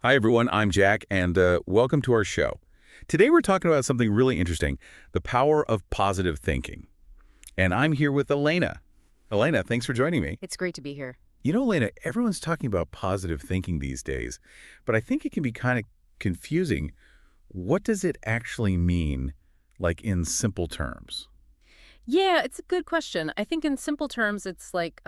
Hi, everyone. I'm Jack, and welcome to our show. Today, we're talking about something really interesting, the power of positive thinking. And I'm here with Elena. Elena, thanks for joining me. It's great to be here. You know, Elena, everyone's talking about positive thinking these days, but I think it can be kind of confusing. What does it actually mean, like in simple terms? Yeah, it's a good question. I think in simple terms, it's like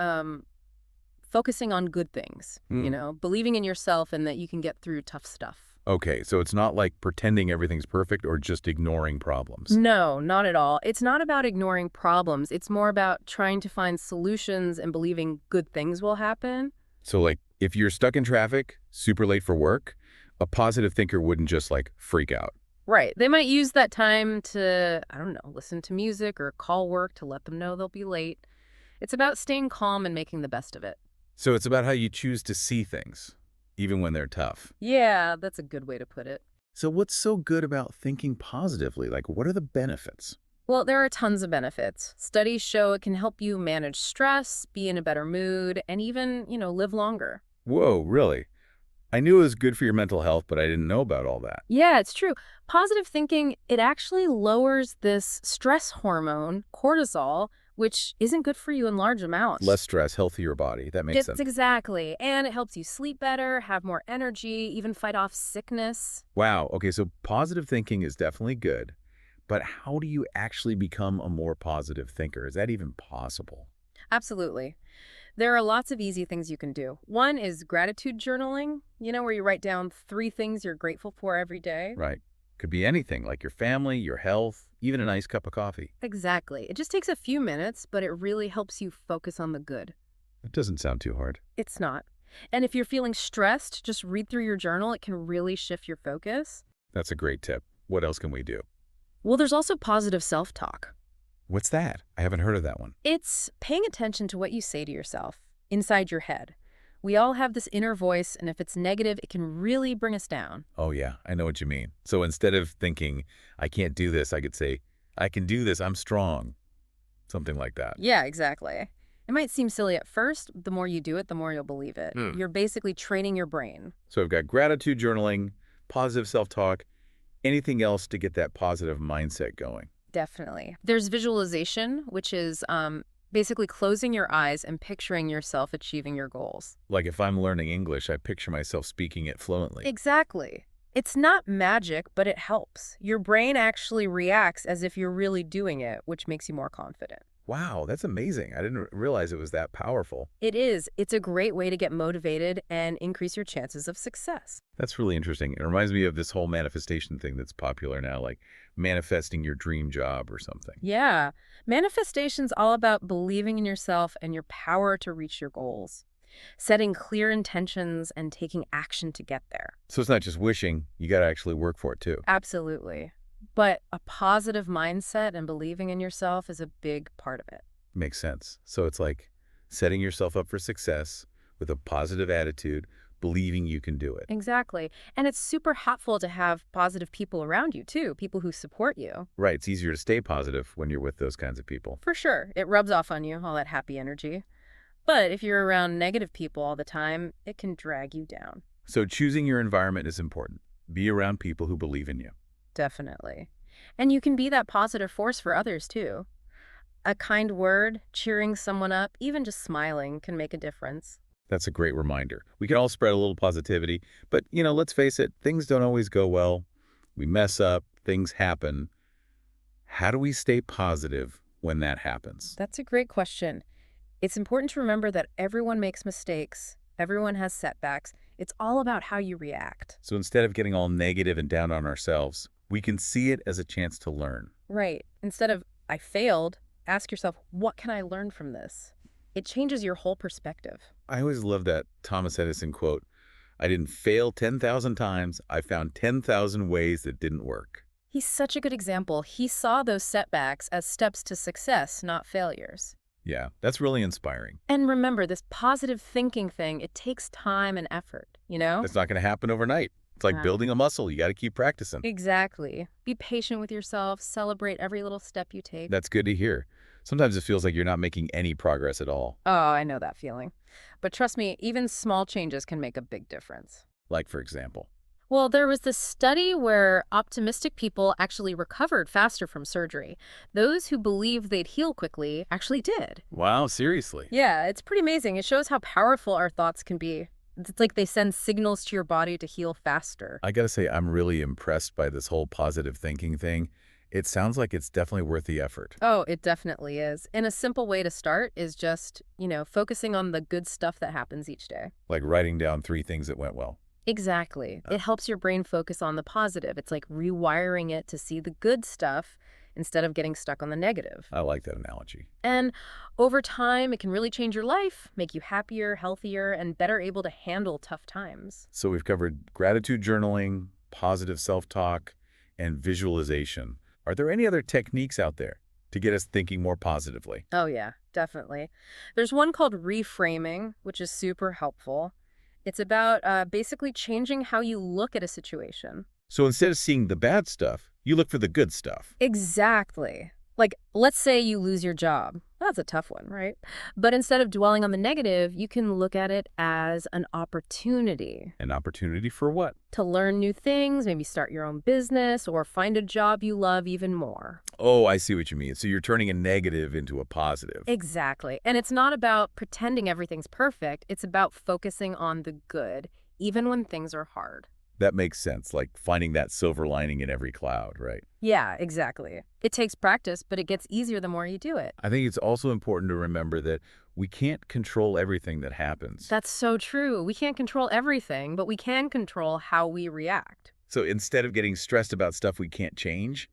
focusing on good things, Hmm. believing in yourself and that you can get through tough stuff. Okay, so it's not like pretending everything's perfect or just ignoring problems. No, not at all. It's not about ignoring problems. It's more about trying to find solutions and believing good things will happen. So, like, if you're stuck in traffic, super late for work, a positive thinker wouldn't just, like, freak out. Right. They might use that time to, I don't know, listen to music or call work to let them know they'll be late. It's about staying calm and making the best of it. So it's about how you choose to see things, even when they're tough. Yeah, that's a good way to put it. So what's so good about thinking positively? Like, what are the benefits? Well, there are tons of benefits. Studies show it can help you manage stress, be in a better mood, and even, live longer. Whoa, really? I knew it was good for your mental health, but I didn't know about all that. Yeah, it's true. Positive thinking, it actually lowers this stress hormone, cortisol, which isn't good for you in large amounts. Less stress, healthier body. That makes It's sense. exactly. And it helps you sleep better, have more energy, even fight off sickness. Wow. Okay, so positive thinking is definitely good, but how do you actually become a more positive thinker? Is that even possible? Absolutely. There are lots of easy things you can do. One is gratitude journaling, where you write down 3 things you're grateful for every day. Right. Could be anything, like your family, your health, even a nice cup of coffee. Exactly. It just takes a few minutes, but it really helps you focus on the good. It doesn't sound too hard. It's not. And if you're feeling stressed, just read through your journal. It can really shift your focus. That's a great tip. What else can we do? Well, there's also positive self-talk. What's that? I haven't heard of that one. It's paying attention to what you say to yourself inside your head. We all have this inner voice, and if it's negative, it can really bring us down. Oh, yeah, I know what you mean. So instead of thinking, I can't do this, I could say, I can do this, I'm strong. Something like that. Yeah, exactly. It might seem silly at first. The more you do it, the more you'll believe it. You're basically training your brain. So I've got gratitude journaling, positive self-talk, anything else to get that positive mindset going. Definitely. There's visualization, which is basically closing your eyes and picturing yourself achieving your goals. Like if I'm learning English, I picture myself speaking it fluently. Exactly. It's not magic, but it helps. Your brain actually reacts as if you're really doing it, which makes you more confident. Wow, that's amazing. I didn't realize it was that powerful. It is. It's a great way to get motivated and increase your chances of success. That's really interesting. It reminds me of this whole manifestation thing that's popular now, like manifesting your dream job or something. Yeah. Manifestation's all about believing in yourself and your power to reach your goals, setting clear intentions and taking action to get there. So it's not just wishing, you got to actually work for it too. Absolutely. But a positive mindset and believing in yourself is a big part of it. Makes sense. So it's like setting yourself up for success with a positive attitude, believing you can do it. Exactly. And it's super helpful to have positive people around you, too, people who support you. Right. It's easier to stay positive when you're with those kinds of people. For sure. It rubs off on you, all that happy energy. But if you're around negative people all the time, it can drag you down. So choosing your environment is important. Be around people who believe in you. Definitely. And you can be that positive force for others, too. A kind word, cheering someone up, even just smiling can make a difference. That's a great reminder. We can all spread a little positivity, but, let's face it, things don't always go well. We mess up, things happen. How do we stay positive when that happens? That's a great question. It's important to remember that everyone makes mistakes. Everyone has setbacks. It's all about how you react. So instead of getting all negative and down on ourselves, we can see it as a chance to learn. Right. Instead of, I failed, ask yourself, what can I learn from this? It changes your whole perspective. I always love that Thomas Edison quote, I didn't fail 10,000 times, I found 10,000 ways that didn't work. He's such a good example. He saw those setbacks as steps to success, not failures. Yeah, that's really inspiring. And remember, this positive thinking thing, it takes time and effort, It's not going to happen overnight. It's like Wow. building a muscle. You got to keep practicing. Exactly. Be patient with yourself. Celebrate every little step you take. That's good to hear. Sometimes it feels like you're not making any progress at all. Oh, I know that feeling. But trust me, even small changes can make a big difference. Like, for example. Well, there was this study where optimistic people actually recovered faster from surgery. Those who believed they'd heal quickly actually did. Wow, seriously. Yeah, it's pretty amazing. It shows how powerful our thoughts can be. It's like they send signals to your body to heal faster. I gotta say, I'm really impressed by this whole positive thinking thing. It sounds like it's definitely worth the effort. Oh, it definitely is. And a simple way to start is just, focusing on the good stuff that happens each day. Like writing down 3 things that went well. Exactly. It helps your brain focus on the positive. It's like rewiring it to see the good stuff instead of getting stuck on the negative. I like that analogy. And over time, it can really change your life, make you happier, healthier, and better able to handle tough times. So we've covered gratitude journaling, positive self-talk, and visualization. Are there any other techniques out there to get us thinking more positively? Oh, yeah, definitely. There's one called reframing, which is super helpful. It's about basically changing how you look at a situation. So instead of seeing the bad stuff, you look for the good stuff. Exactly. Like, let's say you lose your job. That's a tough one, right? But instead of dwelling on the negative, you can look at it as an opportunity An opportunity for what? to learn new things, maybe start your own business or find a job you love even more. Oh, I see what you mean. So you're turning a negative into a positive. Exactly. And it's not about pretending everything's perfect. It's about focusing on the good, even when things are hard. That makes sense, like finding that silver lining in every cloud, right? Yeah, exactly. It takes practice, but it gets easier the more you do it. I think it's also important to remember that we can't control everything that happens. That's so true. We can't control everything, but we can control how we react. So instead of getting stressed about stuff we can't change,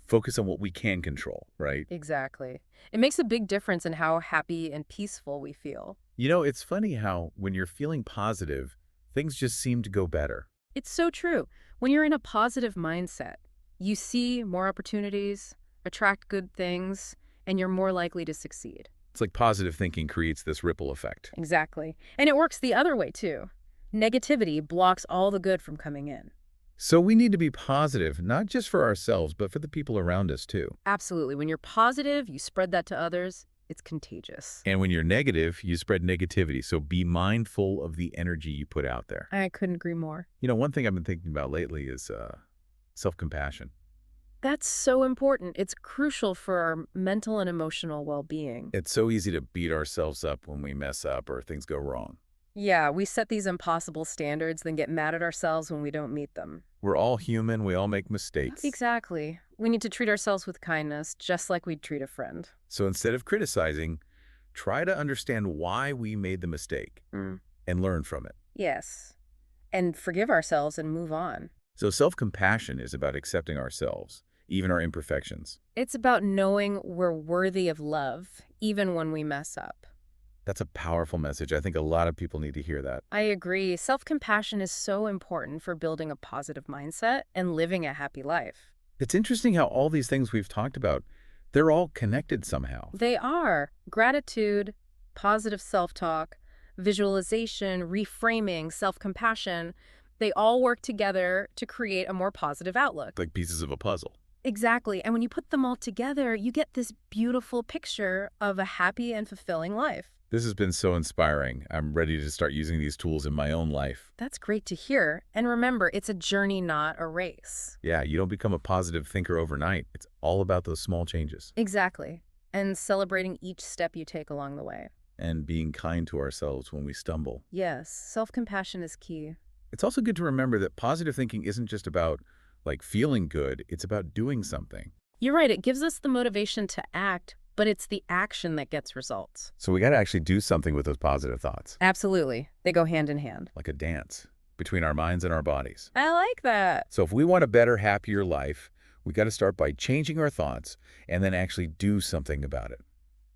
focus on what we can control, right? Exactly. It makes a big difference in how happy and peaceful we feel. You know, it's funny how when you're feeling positive, things just seem to go better. It's so true. When you're in a positive mindset, you see more opportunities, attract good things, and you're more likely to succeed. It's like positive thinking creates this ripple effect. Exactly. And it works the other way, too. Negativity blocks all the good from coming in. So we need to be positive, not just for ourselves, but for the people around us too. Absolutely. When you're positive, you spread that to others. It's contagious. And when you're negative, you spread negativity. So be mindful of the energy you put out there. I couldn't agree more. You know, one thing I've been thinking about lately is self-compassion. That's so important. It's crucial for our mental and emotional well-being. It's so easy to beat ourselves up when we mess up or things go wrong. Yeah, we set these impossible standards, then get mad at ourselves when we don't meet them. We're all human. We all make mistakes. Exactly. We need to treat ourselves with kindness, just like we'd treat a friend. So instead of criticizing, try to understand why we made the mistake and learn from it. Yes. And forgive ourselves and move on. So self-compassion is about accepting ourselves, even our imperfections. It's about knowing we're worthy of love, even when we mess up. That's a powerful message. I think a lot of people need to hear that. I agree. Self-compassion is so important for building a positive mindset and living a happy life. It's interesting how all these things we've talked about, they're all connected somehow. They are. Gratitude, positive self-talk, visualization, reframing, self-compassion, they all work together to create a more positive outlook. Like pieces of a puzzle. Exactly. And when you put them all together, you get this beautiful picture of a happy and fulfilling life. This has been so inspiring. I'm ready to start using these tools in my own life. That's great to hear. And remember, it's a journey, not a race. Yeah, you don't become a positive thinker overnight. It's all about those small changes. Exactly. And celebrating each step you take along the way. And being kind to ourselves when we stumble. Yes, self-compassion is key. It's also good to remember that positive thinking isn't just about, feeling good. It's about doing something. You're right. It gives us the motivation to act, but it's the action that gets results. So we got to actually do something with those positive thoughts. Absolutely. They go hand in hand. Like a dance between our minds and our bodies. I like that. So if we want a better, happier life, we got to start by changing our thoughts and then actually do something about it.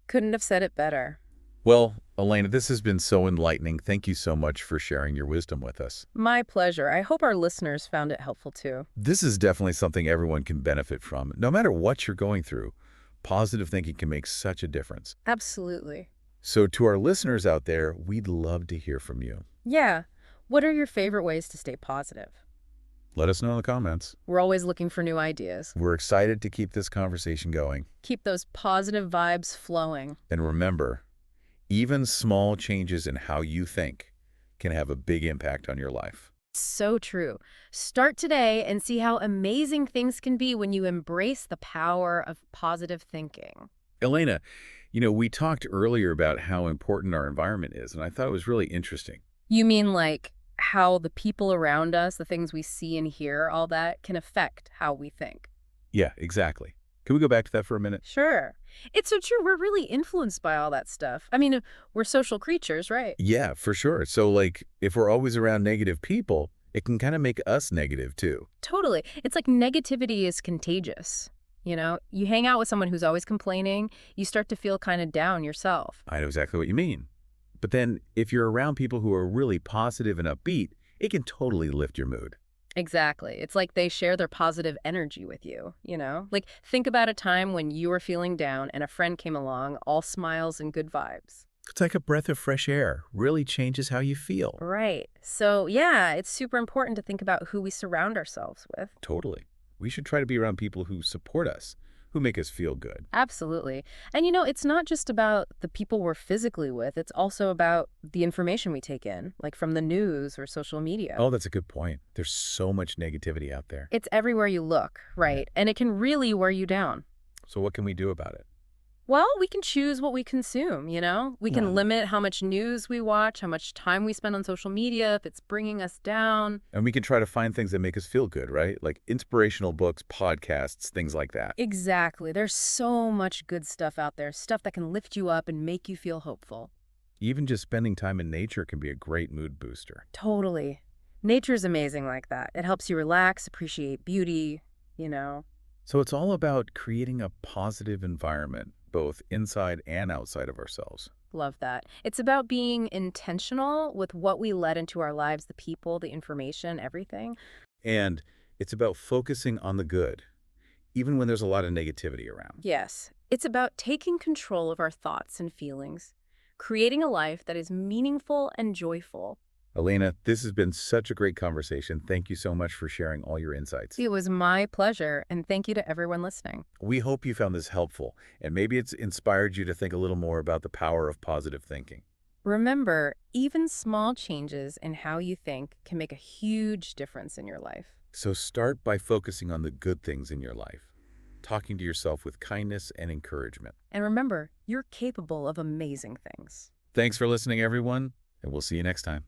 Couldn't have said it better. Well, Elena, this has been so enlightening. Thank you so much for sharing your wisdom with us. My pleasure. I hope our listeners found it helpful too. This is definitely something everyone can benefit from. No matter what you're going through, positive thinking can make such a difference. Absolutely. So to our listeners out there, we'd love to hear from you. Yeah. What are your favorite ways to stay positive? Let us know in the comments. We're always looking for new ideas. We're excited to keep this conversation going. Keep those positive vibes flowing. And remember, even small changes in how you think can have a big impact on your life. So true. Start today and see how amazing things can be when you embrace the power of positive thinking. Elena, we talked earlier about how important our environment is, and I thought it was really interesting. You mean like how the people around us, the things we see and hear, all that can affect how we think? Yeah, exactly. Can we go back to that for a minute? Sure. It's so true. We're really influenced by all that stuff. I mean, we're social creatures, right? Yeah, for sure. So, like, if we're always around negative people, it can kind of make us negative, too. Totally. It's like negativity is contagious. You hang out with someone who's always complaining, you start to feel kind of down yourself. I know exactly what you mean. But then, if you're around people who are really positive and upbeat, it can totally lift your mood. Exactly. It's like they share their positive energy with you. Like, think about a time when you were feeling down and a friend came along, all smiles and good vibes. It's like a breath of fresh air. Really changes how you feel. Right. So, yeah, it's super important to think about who we surround ourselves with. Totally. We should try to be around people who support us, who make us feel good. Absolutely. And it's not just about the people we're physically with, it's also about the information we take in, like from the news or social media. Oh, that's a good point. There's so much negativity out there. It's everywhere you look, right? And it can really wear you down. So what can we do about it? Well, we can choose what we consume. We can Yeah. limit how much news we watch, how much time we spend on social media, if it's bringing us down. And we can try to find things that make us feel good, right? Like inspirational books, podcasts, things like that. Exactly. There's so much good stuff out there, stuff that can lift you up and make you feel hopeful. Even just spending time in nature can be a great mood booster. Totally. Nature's amazing like that. It helps you relax, appreciate beauty. So it's all about creating a positive environment, both inside and outside of ourselves. Love that. It's about being intentional with what we let into our lives, the people, the information, everything. And it's about focusing on the good, even when there's a lot of negativity around. Yes. It's about taking control of our thoughts and feelings, creating a life that is meaningful and joyful. Elena, this has been such a great conversation. Thank you so much for sharing all your insights. It was my pleasure, and thank you to everyone listening. We hope you found this helpful, and maybe it's inspired you to think a little more about the power of positive thinking. Remember, even small changes in how you think can make a huge difference in your life. So start by focusing on the good things in your life, talking to yourself with kindness and encouragement. And remember, you're capable of amazing things. Thanks for listening, everyone, and we'll see you next time.